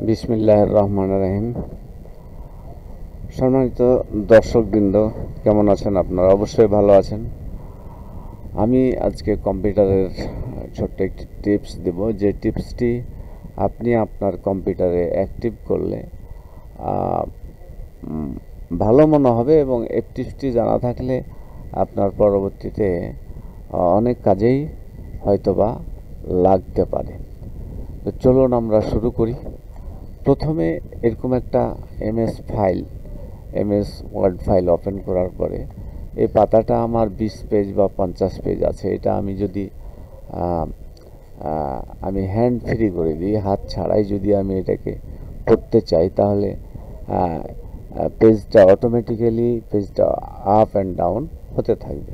বিসমিল্লাহির রহমানির রহিম। সম্মানিত দর্শকবৃন্দ, কেমন আছেন আপনারা? অবশ্যই ভালো আছেন। আমি আজকে কম্পিউটারের ছোট্ট একটি টিপস দেব, যে টিপসটি আপনি আপনার কম্পিউটারে অ্যাক্টিভ করলে ভালো মনে হবে, এবং এই টিপসটি জানা থাকলে আপনার পরবর্তীতে অনেক কাজেই হয়তোবা লাগতে পারে। তো চলুন আমরা শুরু করি। প্রথমে এরকম একটা এমএস ওয়ার্ড ফাইল ওপেন করার পরে এই পাতাটা আমার 20 পেজ বা 50 পেজ আছে। এটা আমি যদি আমি হ্যান্ড ফ্রি করে দিই, হাত ছাড়াই যদি আমি এটাকে পড়তে চাই, তাহলে পেজটা অটোমেটিক্যালি আপ অ্যান্ড ডাউন হতে থাকবে,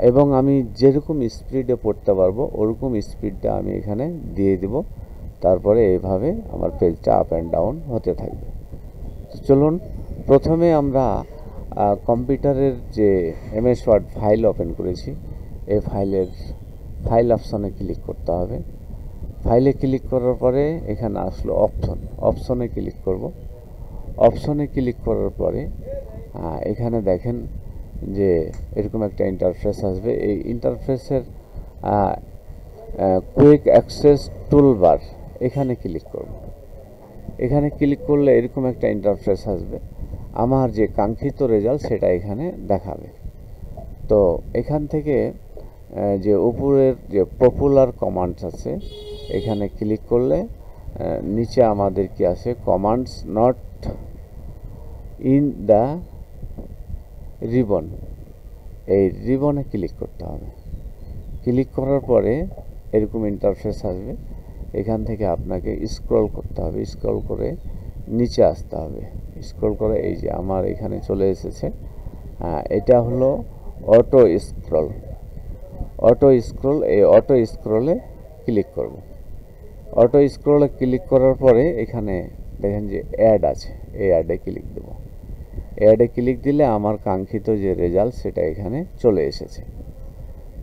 এবং আমি যেরকম স্পিডে পড়তে পারবো ওরকম স্পিডটা আমি এখানে দিয়ে দেব। তারপরে এইভাবে আমার পেজটা আপ অ্যান্ড ডাউন হতে থাকবে। তো চলুন, প্রথমে আমরা কম্পিউটারের যে এমএস ওয়ার্ড ফাইল ওপেন করেছি, এই ফাইল অপশনে ক্লিক করতে হবে। ফাইলে ক্লিক করার পরে এখানে আসলো অপশনে ক্লিক করব। অপশনে ক্লিক করার পরে এখানে দেখেন যে এরকম একটা ইন্টারফেস আসবে। এই ইন্টারফেসের কুইক অ্যাক্সেস টুলবার এখানে ক্লিক করব। এখানে ক্লিক করলে এরকম একটা ইন্টারফেস আসবে। আমার যে কাঙ্ক্ষিত রেজাল্ট সেটা এখানে দেখাবে। তো এখান থেকে যে উপরের যে পপুলার কমান্ডস আছে, এখানে ক্লিক করলে নিচে আমাদের কি আছে, commands not in the ribbon, এই রিবনে ক্লিক করতে হবে। ক্লিক করার পরে এরকম ইন্টারফেস আসবে। এখান থেকে আপনাকে স্ক্রল করতে হবে, স্ক্রল করে নিচে আসতে হবে। স্ক্রল করে এই যে আমার এখানে চলে এসেছে, এটা হলো অটো স্ক্রল। এই অটো স্ক্রলে ক্লিক করব। অটো স্ক্রলে ক্লিক করার পরে এখানে দেখেন যে অ্যাড আছে, এই অ্যাডে ক্লিক দেব। অ্যাডে ক্লিক দিলে আমার কাঙ্ক্ষিত যে রেজাল্ট সেটা এখানে চলে এসেছে।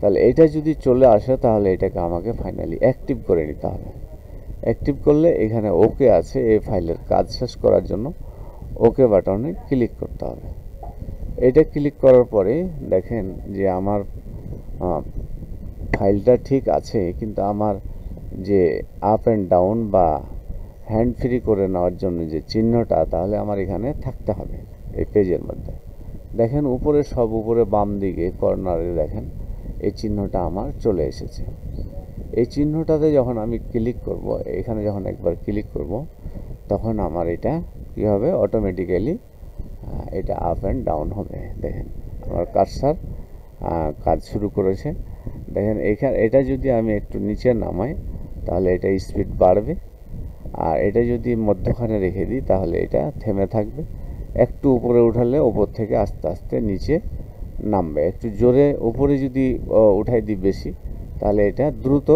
তাহলে এটা যদি চলে আসে, তাহলে এটাকে আমাকে ফাইনালি অ্যাক্টিভ করে নিতে হবে। অ্যাক্টিভ করলে এখানে ওকে আছে, এই ফাইলের কাজ শেষ করার জন্য ওকে বাটনে ক্লিক করতে হবে। এটা ক্লিক করার পরে দেখেন যে আমার ফাইলটা ঠিক আছে, কিন্তু আমার যে আপ অ্যান্ড ডাউন বা হ্যান্ড ফ্রি করে নেওয়ার জন্য যে চিহ্নটা, তাহলে আমার এখানে থাকতে হবে এই পেজের মধ্যে। দেখেন উপরে বাম দিকে কর্নারে দেখেন এই চিহ্নটা আমার চলে এসেছে। এই চিহ্নটাতে যখন আমি ক্লিক করব, এখানে যখন একবার ক্লিক করব, তখন আমার এটা কী হবে, অটোমেটিক্যালি এটা আপ অ্যান্ড ডাউন হবে। দেখেন আমার কার্সার কাজ শুরু করেছে। দেখেন এটা যদি আমি একটু নিচে নামাই, তাহলে এটা স্পিড বাড়বে, আর এটা যদি মধ্যখানে রেখে দিই, তাহলে এটা থেমে থাকবে। একটু উপরে উঠালে উপর থেকে আস্তে আস্তে নিচে নামবে। একটু জোরে উপরে যদি উঠাই দিই বেশি, তাহলে এটা দ্রুত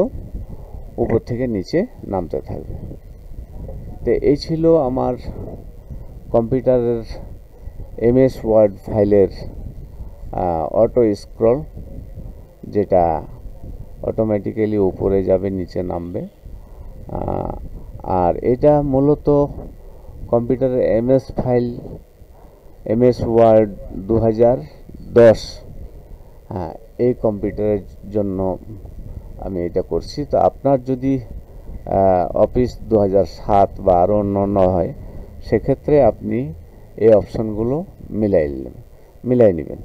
উপর থেকে নিচে নামতে থাকবে। তো এই ছিল আমার কম্পিউটারের এমএস ওয়ার্ড ফাইলের অটো স্ক্রল, যেটা অটোমেটিক্যালি উপরে যাবে, নিচে নামবে। আর এটা মূলত কম্পিউটারের এমএস ওয়ার্ড 2010 এই কম্পিউটারের জন্য আমি এটা করছি। তো আপনার যদি অফিস 2007 বা আরও অন্য হয়, সেক্ষেত্রে আপনি এই অপশনগুলো মিলাই নেবেন।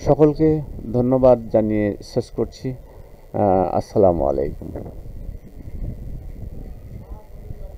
সকলকে ধন্যবাদ জানিয়ে শেষ করছি। আসসালামু আলাইকুম।